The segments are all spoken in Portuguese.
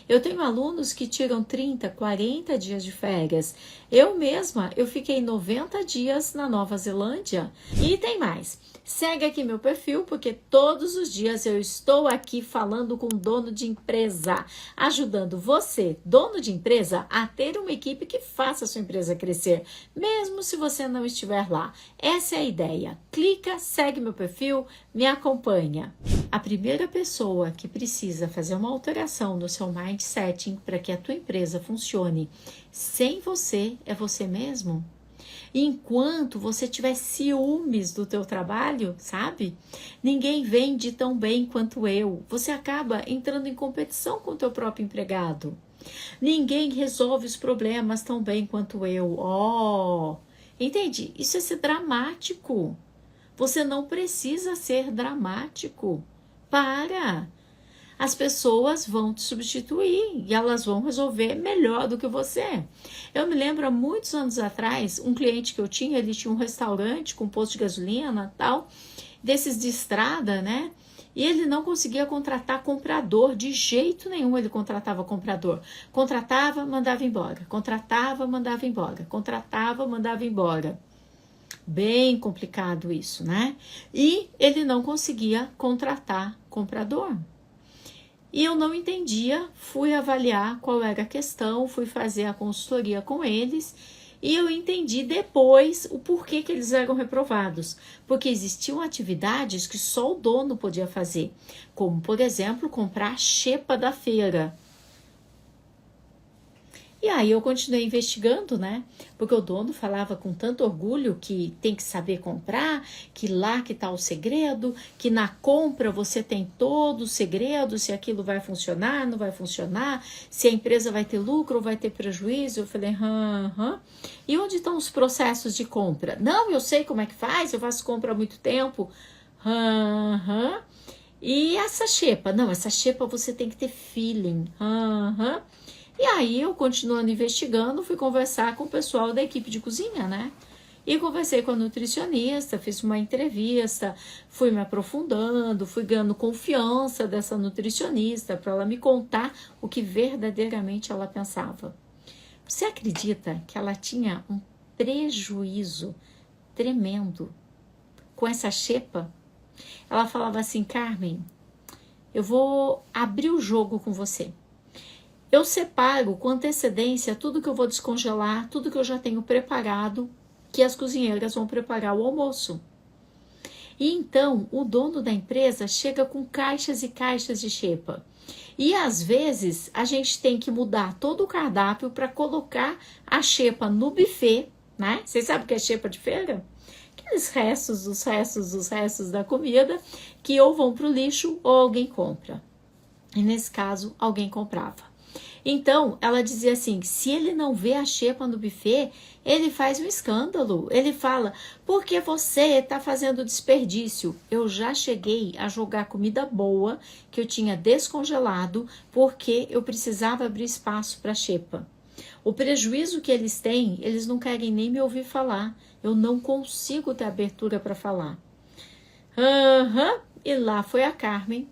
Eu tenho alunos que tiram 30, 40 dias de férias. Eu mesma, eu fiquei 90 dias na Nova Zelândia. E tem mais. Segue aqui meu perfil, porque todos os dias eu estou aqui falando com dono de empresa, ajudando você, dono de empresa, a ter uma equipe que faça a sua empresa crescer, mesmo se você não estiver lá. Essa é a ideia. Clica, segue meu perfil, me acompanha. A primeira pessoa que precisa fazer uma alteração no seu mindset para que a tua empresa funcione sem você é você mesmo. Enquanto você tiver ciúmes do teu trabalho, sabe? Ninguém vende tão bem quanto eu. Você acaba entrando em competição com o teu próprio empregado. Ninguém resolve os problemas tão bem quanto eu. Entende? Isso é ser dramático. Você não precisa ser dramático. Para! As pessoas vão te substituir e elas vão resolver melhor do que você. Eu me lembro, há muitos anos atrás, um cliente que eu tinha, ele tinha um restaurante com posto de gasolina, tal, desses de estrada, né? E ele não conseguia contratar comprador, de jeito nenhum ele contratava comprador. Contratava, mandava embora. Contratava, mandava embora. Contratava, mandava embora. Bem complicado isso, né? E ele não conseguia contratar comprador. E eu não entendia, fui avaliar qual era a questão, fui fazer a consultoria com eles e eu entendi depois o porquê que eles eram reprovados. Porque existiam atividades que só o dono podia fazer, como, por exemplo, comprar a xepa da feira. E aí eu continuei investigando, né? Porque o dono falava com tanto orgulho que tem que saber comprar, que lá que tá o segredo, que na compra você tem todo o segredo, se aquilo vai funcionar, não vai funcionar, se a empresa vai ter lucro ou vai ter prejuízo. Eu falei, E onde estão os processos de compra? Não, eu sei como é que faz, eu faço compra há muito tempo. E essa xepa? Não, essa xepa você tem que ter feeling. E aí eu, continuando investigando, fui conversar com o pessoal da equipe de cozinha, né? E conversei com a nutricionista, fiz uma entrevista, fui me aprofundando, fui ganhando confiança dessa nutricionista para ela me contar o que verdadeiramente ela pensava. Você acredita que ela tinha um prejuízo tremendo com essa xepa? Ela falava assim, Carmen, eu vou abrir o jogo com você. Eu separo com antecedência tudo que eu vou descongelar, tudo que eu já tenho preparado, que as cozinheiras vão preparar o almoço. E então, o dono da empresa chega com caixas e caixas de xepa. E às vezes, a gente tem que mudar todo o cardápio para colocar a xepa no buffet, né? Vocês sabem o que é xepa de feira? Aqueles restos, os restos da comida que ou vão para o lixo ou alguém compra. E nesse caso, alguém comprava. Então, ela dizia assim, se ele não vê a xepa no buffet, ele faz um escândalo. Ele fala, por que você está fazendo desperdício? Eu já cheguei a jogar comida boa que eu tinha descongelado porque eu precisava abrir espaço para a xepa. O prejuízo que eles têm, eles não querem nem me ouvir falar. Eu não consigo ter abertura para falar. E lá foi a Carmen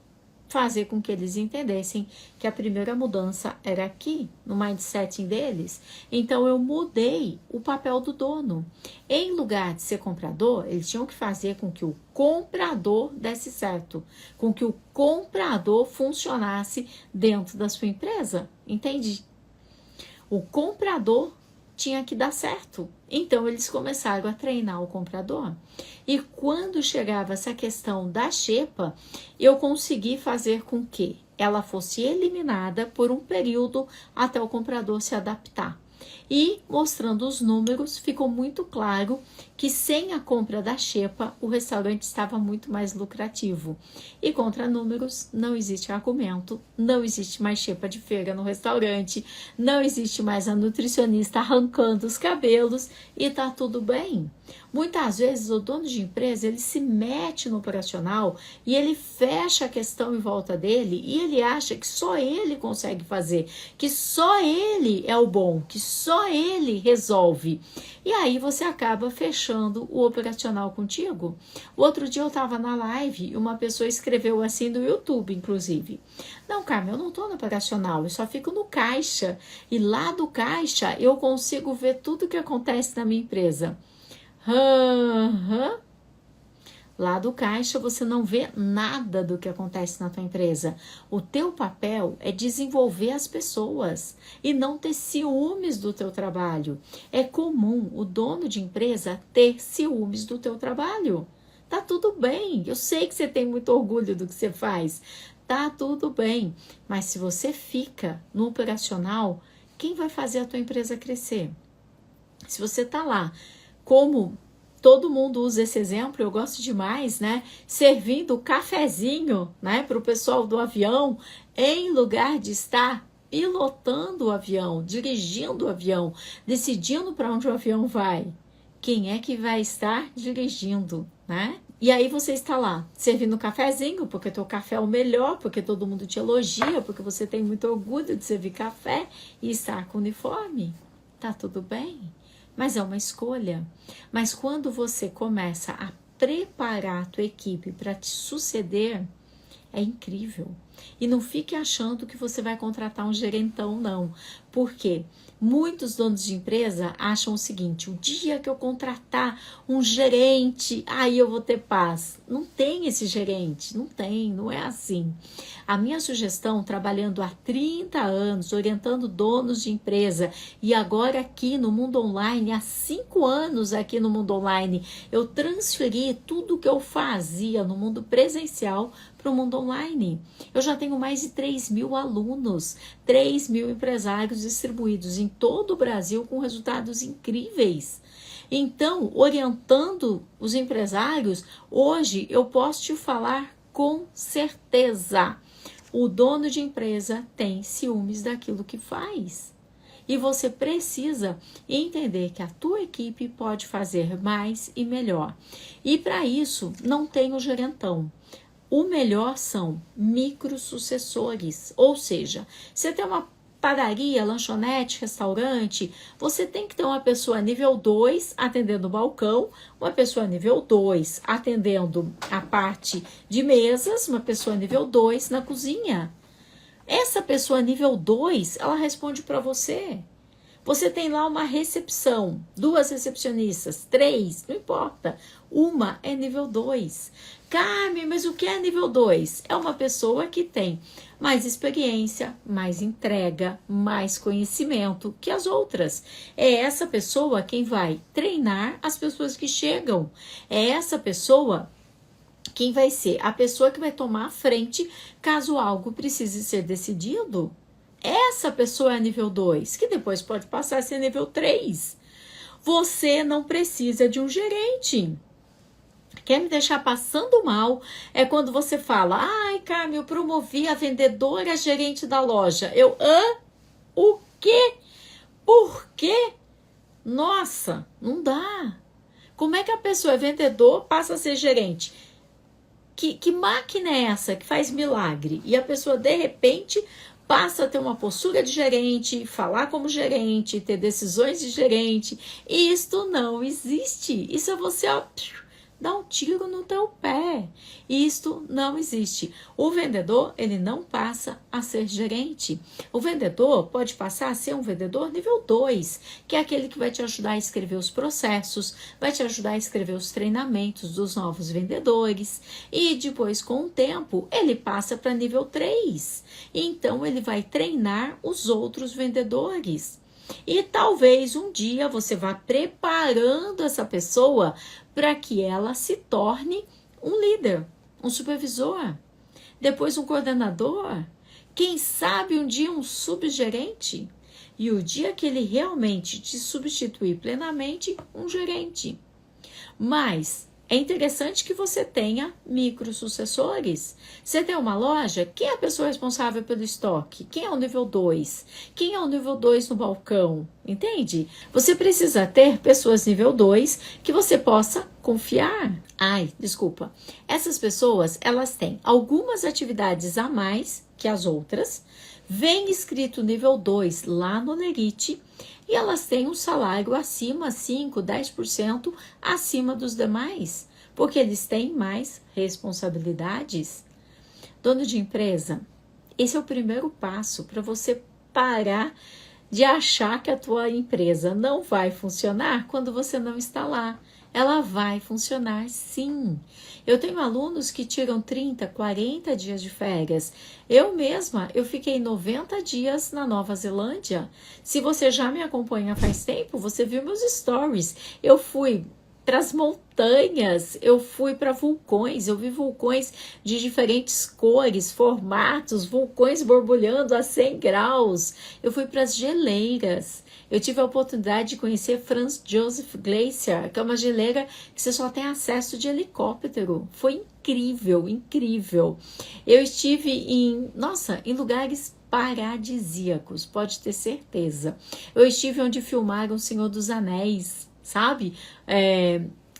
fazer com que eles entendessem que a primeira mudança era aqui, no mindset deles. Então, eu mudei o papel do dono. Em lugar de ser comprador, eles tinham que fazer com que o comprador desse certo, com que o comprador funcionasse dentro da sua empresa. Entende? O comprador tinha que dar certo. Então, eles começaram a treinar o comprador. E quando chegava essa questão da xepa, eu consegui fazer com que ela fosse eliminada por um período até o comprador se adaptar. E, mostrando os números, ficou muito claro que sem a compra da xepa, o restaurante estava muito mais lucrativo. E contra números, não existe argumento, não existe mais xepa de feira no restaurante, não existe mais a nutricionista arrancando os cabelos e tá tudo bem. Muitas vezes o dono de empresa, ele se mete no operacional e ele fecha a questão em volta dele e ele acha que só ele consegue fazer, que só ele é o bom, que só ele resolve. E aí você acaba fechando o operacional contigo. O outro dia eu estava na live e uma pessoa escreveu assim no YouTube, inclusive. Não, Carmen, eu não estou no operacional, eu só fico no caixa. E lá do caixa eu consigo ver tudo o que acontece na minha empresa. Lá do caixa você não vê nada do que acontece na tua empresa. O teu papel é desenvolver as pessoas e não ter ciúmes do teu trabalho. É comum o dono de empresa ter ciúmes do teu trabalho. Tá tudo bem, eu sei que você tem muito orgulho do que você faz. Tá tudo bem, mas se você fica no operacional, quem vai fazer a tua empresa crescer? Se você tá lá, como todo mundo usa esse exemplo, eu gosto demais, né? Servindo cafezinho, né, para o pessoal do avião, em lugar de estar pilotando o avião, dirigindo o avião, decidindo para onde o avião vai. Quem é que vai estar dirigindo, né? E aí você está lá, servindo cafezinho, porque teu café é o melhor, porque todo mundo te elogia, porque você tem muito orgulho de servir café e estar com uniforme. Tá tudo bem? Mas é uma escolha. Mas quando você começa a preparar a tua equipe para te suceder, é incrível. E não fique achando que você vai contratar um gerentão, não. Por quê? Muitos donos de empresa acham o seguinte: o dia que eu contratar um gerente, aí eu vou ter paz. Não tem esse gerente, não tem, não é assim. A minha sugestão, trabalhando há 30 anos, orientando donos de empresa, e agora aqui no mundo online, há 5 anos aqui no mundo online, eu transferi tudo que eu fazia no mundo presencial para o mundo online. Eu já tenho mais de 3.000 alunos, 3.000 empresários distribuídos em todo o Brasil com resultados incríveis. Então, orientando os empresários, hoje eu posso te falar com certeza. O dono de empresa tem ciúmes daquilo que faz. E você precisa entender que a tua equipe pode fazer mais e melhor. E para isso, não tem o gerentão. O melhor são microsucessores, ou seja, você tem uma padaria, lanchonete, restaurante, você tem que ter uma pessoa nível 2 atendendo o balcão, uma pessoa nível 2 atendendo a parte de mesas, uma pessoa nível 2 na cozinha. Essa pessoa nível 2, ela responde para você. Você tem lá uma recepção, 2 recepcionistas, 3, não importa. Uma é nível 2. Carmen, mas o que é nível 2? É uma pessoa que tem mais experiência, mais entrega, mais conhecimento que as outras. É essa pessoa quem vai treinar as pessoas que chegam. É essa pessoa quem vai ser a pessoa que vai tomar a frente caso algo precise ser decidido. Essa pessoa é nível 2, que depois pode passar a ser nível 3. Você não precisa de um gerente. Quer me deixar passando mal é quando você fala: ai, Carmen, eu promovi a vendedora gerente da loja. O quê? Por quê? Nossa, não dá. Como é que a pessoa é vendedor, passa a ser gerente? Que máquina é essa que faz milagre? E a pessoa, de repente, passa a ter uma postura de gerente, falar como gerente, ter decisões de gerente. Isto não existe. Isso é você, ó, dá um tiro no teu pé. Isto não existe. O vendedor, ele não passa a ser gerente. O vendedor pode passar a ser um vendedor nível 2, que é aquele que vai te ajudar a escrever os processos, vai te ajudar a escrever os treinamentos dos novos vendedores. E depois, com o tempo, ele passa para nível 3. Então, ele vai treinar os outros vendedores. E talvez um dia você vá preparando essa pessoa para que ela se torne um líder, um supervisor, depois um coordenador, quem sabe um dia um subgerente, e o dia que ele realmente te substituir plenamente, um gerente. Mas É interessante que você tenha microsucessores. Você tem uma loja, quem é a pessoa responsável pelo estoque? Quem é o nível 2? Quem é o nível 2 no balcão? Entende? Você precisa ter pessoas nível 2 que você possa confiar. Ai, desculpa. Essas pessoas, elas têm algumas atividades a mais que as outras. Vem escrito nível 2 lá no Lerite e elas têm um salário acima, 5, 10% acima dos demais, porque eles têm mais responsabilidades. Dono de empresa, esse é o primeiro passo para você parar de achar que a tua empresa não vai funcionar quando você não está lá. Ela vai funcionar sim. Eu tenho alunos que tiram 30, 40 dias de férias. Eu mesma, eu fiquei 90 dias na Nova Zelândia. Se você já me acompanha faz tempo, você viu meus stories. Eu fui para as montanhas, eu fui para vulcões, eu vi vulcões de diferentes cores, formatos, vulcões borbulhando a 100 graus. Eu fui para as geleiras. Eu tive a oportunidade de conhecer Franz Josef Glacier, que é uma geleira que você só tem acesso de helicóptero. Foi incrível, incrível. Eu estive em lugares paradisíacos, pode ter certeza. Eu estive onde filmaram O Senhor dos Anéis, sabe?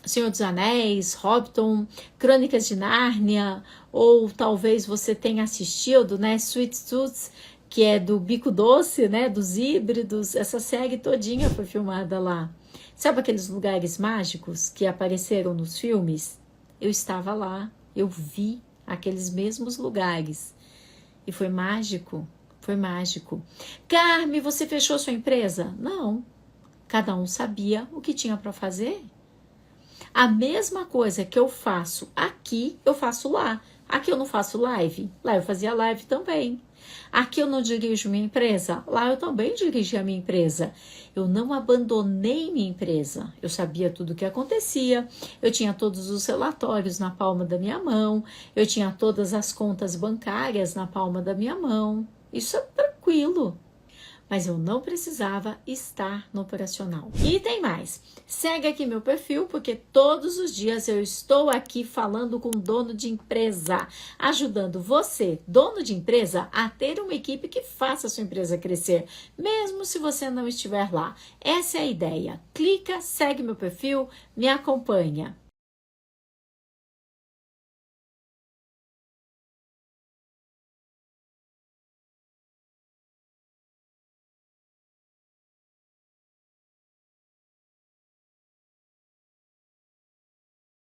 Senhor dos Anéis, Hobbiton, Crônicas de Nárnia, ou talvez você tenha assistido, né, Sweet Tooth, que é do Bico Doce, né, dos híbridos. Essa série todinha foi filmada lá. Sabe aqueles lugares mágicos que apareceram nos filmes? Eu estava lá, eu vi aqueles mesmos lugares e foi mágico, foi mágico. Carme, você fechou sua empresa? Não. Cada um sabia o que tinha para fazer. A mesma coisa que eu faço aqui, eu faço lá. Aqui eu não faço live, lá eu fazia live também. Aqui eu não dirijo minha empresa, lá eu também dirigi a minha empresa. Eu não abandonei minha empresa. Eu sabia tudo o que acontecia, eu tinha todos os relatórios na palma da minha mão, eu tinha todas as contas bancárias na palma da minha mão. Isso é tranquilo. Mas eu não precisava estar no operacional. E tem mais, segue aqui meu perfil, porque todos os dias eu estou aqui falando com dono de empresa, ajudando você, dono de empresa, a ter uma equipe que faça a sua empresa crescer, mesmo se você não estiver lá. Essa é a ideia. Clica, segue meu perfil, me acompanha.